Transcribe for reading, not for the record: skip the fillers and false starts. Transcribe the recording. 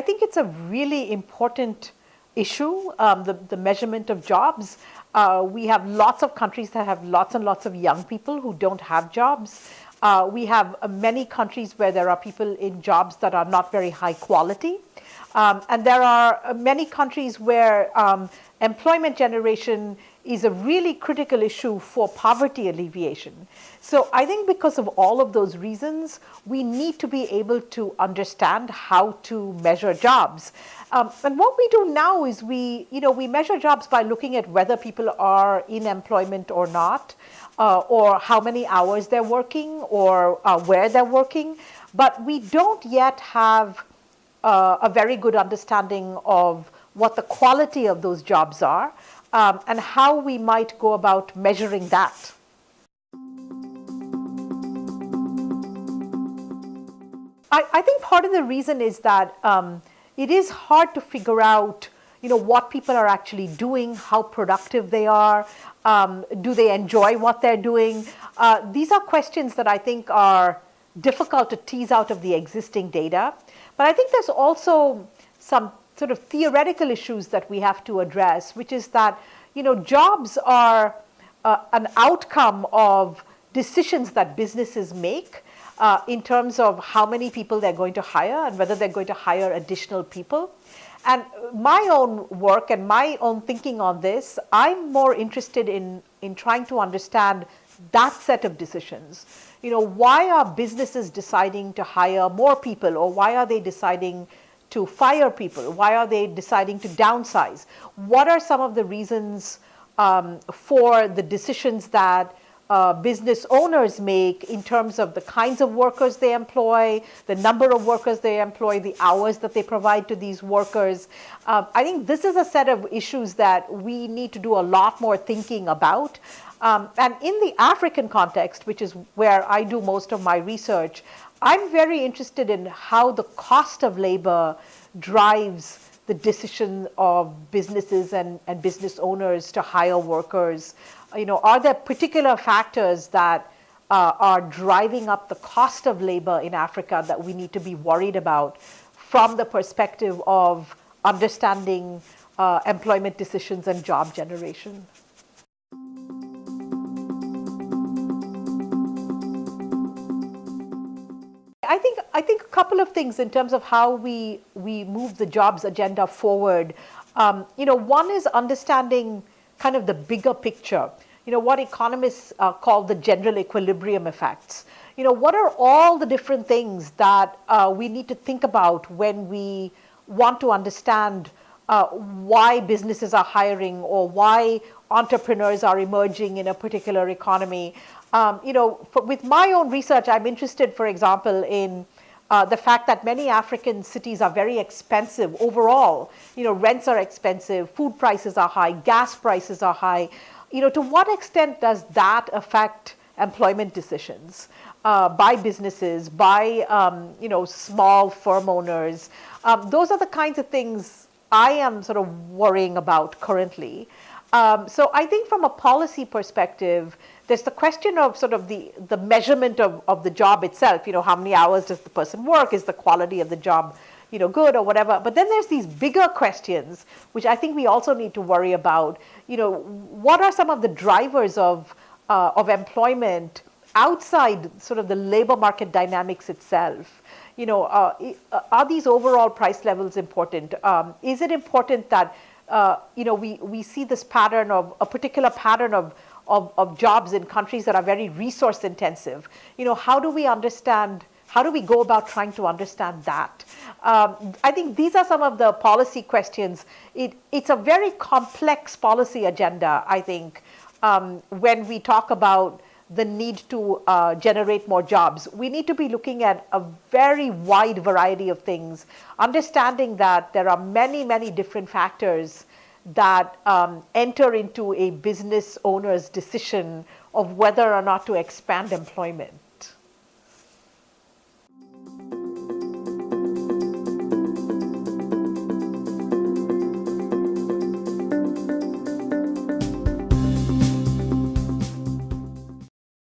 think it's a really important issue, the measurement of jobs. We have lots of countries that have lots and lots of young people who don't have jobs. We have many countries where there are people in jobs that are not very high quality. And there are many countries where employment generation is a really critical issue for poverty alleviation. So I think because of all of those reasons, we need to be able to understand how to measure jobs. And what we do now is we measure jobs by looking at whether people are in employment or not, or how many hours they're working, or where they're working. But we don't yet have a very good understanding of what the quality of those jobs are, and how we might go about measuring that. I think part of the reason is that it is hard to figure out what people are actually doing, how productive they are, do they enjoy what they're doing. These are questions that I think are difficult to tease out of the existing data. But I think there's also some sort of theoretical issues that we have to address, which is that jobs are an outcome of decisions that businesses make in terms of how many people they're going to hire and whether they're going to hire additional people. And my own work and my own thinking on this, I'm more interested in trying to understand that set of decisions. Why are businesses deciding to hire more people, or why are they deciding to fire people? Why are they deciding to downsize? What are some of the reasons for the decisions that business owners make in terms of the kinds of workers they employ, the number of workers they employ, the hours that they provide to these workers? I think this is a set of issues that we need to do a lot more thinking about. And in the African context, which is where I do most of my research, I'm very interested in how the cost of labor drives the decision of businesses and business owners to hire workers. Are there particular factors that are driving up the cost of labor in Africa that we need to be worried about from the perspective of understanding employment decisions and job generation? I think a couple of things in terms of how we move the jobs agenda forward. One is understanding kind of the bigger picture. What economists call the general equilibrium effects. What are all the different things that we need to think about when we want to understand why businesses are hiring or why entrepreneurs are emerging in a particular economy. With my own research, I'm interested, for example, in the fact that many African cities are very expensive overall. Rents are expensive, food prices are high, gas prices are high. To what extent does that affect employment decisions by businesses, by small firm owners? Those are the kinds of things I am sort of worrying about currently. So I think from a policy perspective, there's the question of sort of the measurement of the job itself. How many hours does the person work? Is the quality of the job good or whatever? But then there's these bigger questions, which I think we also need to worry about. What are some of the drivers of employment outside sort of the labor market dynamics itself? Are these overall price levels important? Is it important that we see this pattern of a particular pattern of jobs in countries that are very resource intensive? How do we go about trying to understand that? I think these are some of the policy questions. It's a very complex policy agenda, I think, when we talk about the need to generate more jobs. We need to be looking at a very wide variety of things, understanding that there are many, many different factors that enter into a business owner's decision of whether or not to expand employment.